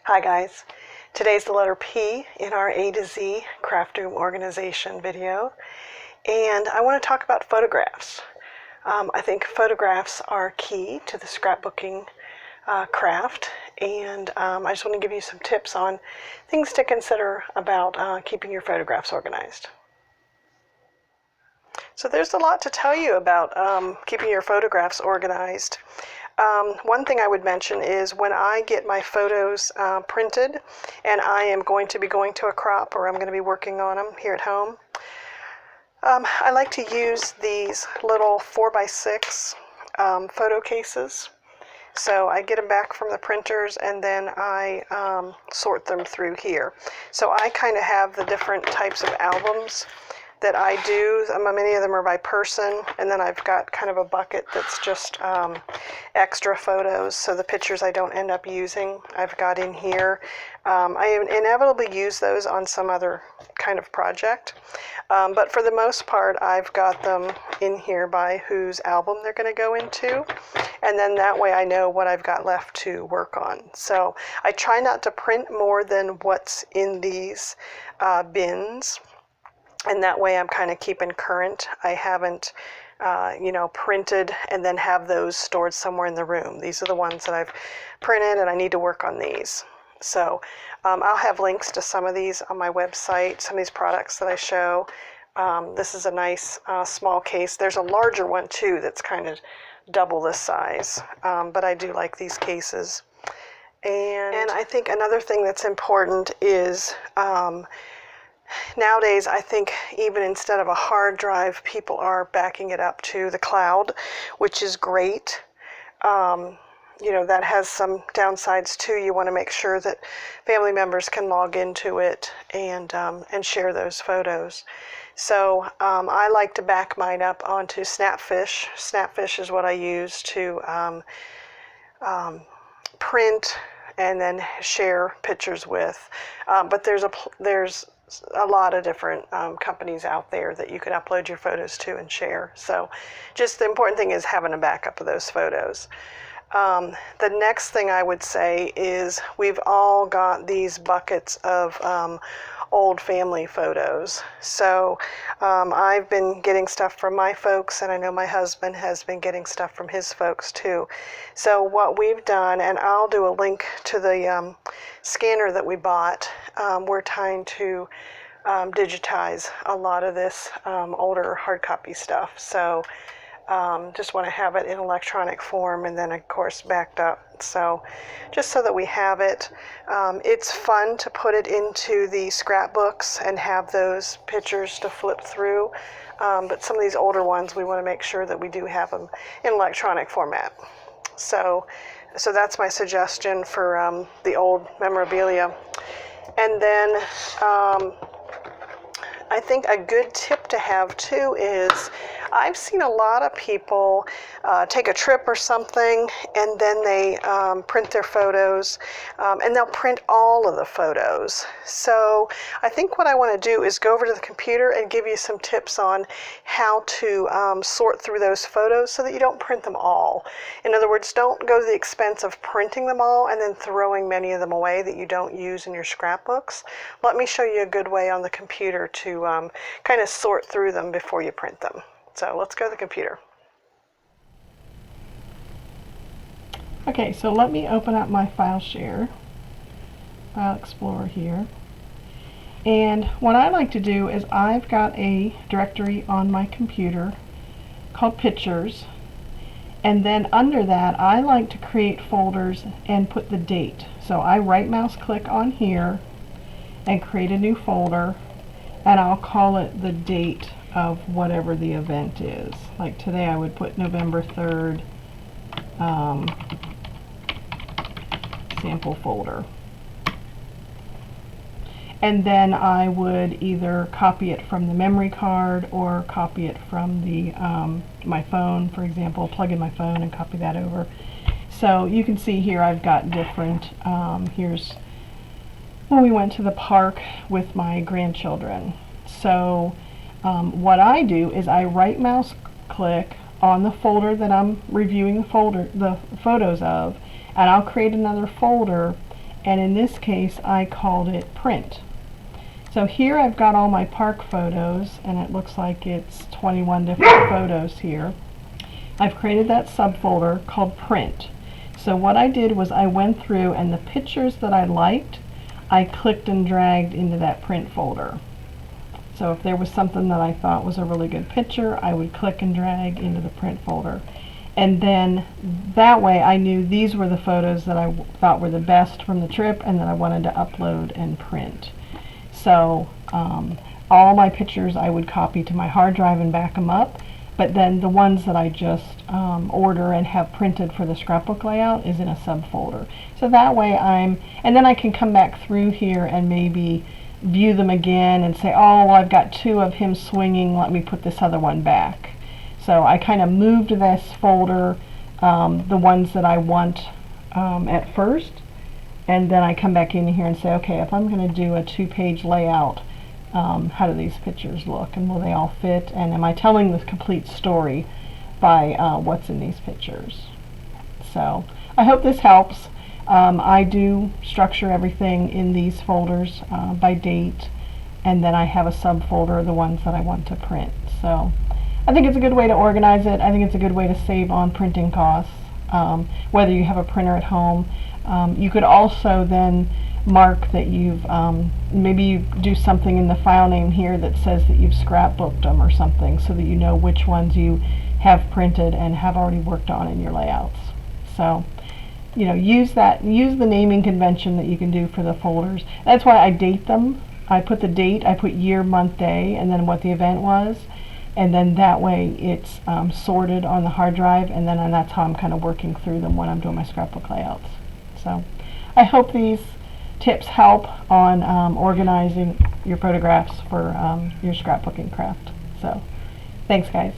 Hi guys, today's the letter P in our A to Z Craftroom organization video, and I want to talk about photographs. I think photographs are key to the scrapbooking craft, and I just want to give you some tips on things to consider about keeping your photographs organized. So there's a lot to tell you about keeping your photographs organized. One thing I would mention is when I get my photos printed and I am going to be going to a crop or I'm going to be working on them here at home, I like to use these little 4x6 photo cases. So I get them back from the printers and then I sort them through here. So I kind of have the different types of albums that I do. Many of them are by person, and then I've got kind of a bucket that's just extra photos, so the pictures I don't end up using I've got in here. I inevitably use those on some other kind of project, but for the most part I've got them in here by whose album they're going to go into, and then that way I know what I've got left to work on. So I try not to print more than what's in these bins, and that way I'm kind of keeping current. I haven't printed and then have those stored somewhere in the room. These are the ones that I've printed and I need to work on these. So I'll have links to some of these on my website, some of these products that I show. This is a nice small case. There's a larger one too that's kind of double this size, but I do like these cases. And I think another thing that's important is nowadays, I think even instead of a hard drive, people are backing it up to the cloud, which is great. That has some downsides too. You want to make sure that family members can log into it and share those photos. So I like to back mine up onto Snapfish. Snapfish is what I use to print and then share pictures with. But there's a lot of different companies out there that you can upload your photos to and share. So just the important thing is having a backup of those photos. The next thing I would say is we've all got these buckets of old family photos. So I've been getting stuff from my folks, and I know my husband has been getting stuff from his folks too. So what we've done, and I'll do a link to the scanner that we bought, we're trying to digitize a lot of this older hard copy stuff. So just want to have it in electronic form and then of course backed up. So just so that we have it. It's fun to put it into the scrapbooks and have those pictures to flip through. But some of these older ones, we want to make sure that we do have them in electronic format. So that's my suggestion for the old memorabilia. And then I think a good tip to have too is I've seen a lot of people take a trip or something and then they print their photos and they'll print all of the photos. So I think what I want to do is go over to the computer and give you some tips on how to sort through those photos so that you don't print them all. In other words, don't go to the expense of printing them all and then throwing many of them away that you don't use in your scrapbooks. Let me show you a good way on the computer to kind of sort through them before you print them. So let's go to the computer. Okay, so let me open up my file share, File Explorer here. And what I like to do is I've got a directory on my computer called Pictures, and then under that I like to create folders and put the date. So I right mouse click on here and create a new folder, and I'll call it the date of whatever the event is. Like today I would put November 3rd sample folder. And then I would either copy it from the memory card or copy it from the my phone, for example, plug in my phone and copy that over. So you can see here I've got different, here's when we went to the park with my grandchildren. So what I do is I right mouse click on the folder that I'm reviewing the photos of, and I'll create another folder and in this case I called it print. So here I've got all my park photos, and it looks like it's 21 different photos here. I've created that subfolder called print. So what I did was I went through, and the pictures that I liked, I clicked and dragged into that print folder. So if there was something that I thought was a really good picture, I would click and drag into the print folder. And then that way I knew these were the photos that I thought were the best from the trip and that I wanted to upload and print. So all my pictures I would copy to my hard drive and back them up, but then the ones that I just order and have printed for the scrapbook layout is in a subfolder. So that way and then I can come back through here and maybe view them again and say, oh, well, I've got 2 of him swinging, let me put this other one back. So I kind of moved this folder, the ones that I want at first, and then I come back in here and say, okay, if I'm going to do a 2-page layout, how do these pictures look, and will they all fit, and am I telling the complete story by what's in these pictures? So I hope this helps. I do structure everything in these folders by date, and then I have a subfolder of the ones that I want to print. So I think it's a good way to organize it. I think it's a good way to save on printing costs, whether you have a printer at home. You could also then mark that you've, maybe you do something in the file name here that says that you've scrapbooked them or something, so that you know which ones you have printed and have already worked on in your layouts. So, you know, use the naming convention that you can do for the folders. That's why I date them. I put the date, I put year, month, day, and then what the event was, and then that way it's sorted on the hard drive, and that's how I'm kind of working through them when I'm doing my scrapbook layouts. So I hope these tips help on organizing your photographs for your scrapbooking craft. So thanks, guys.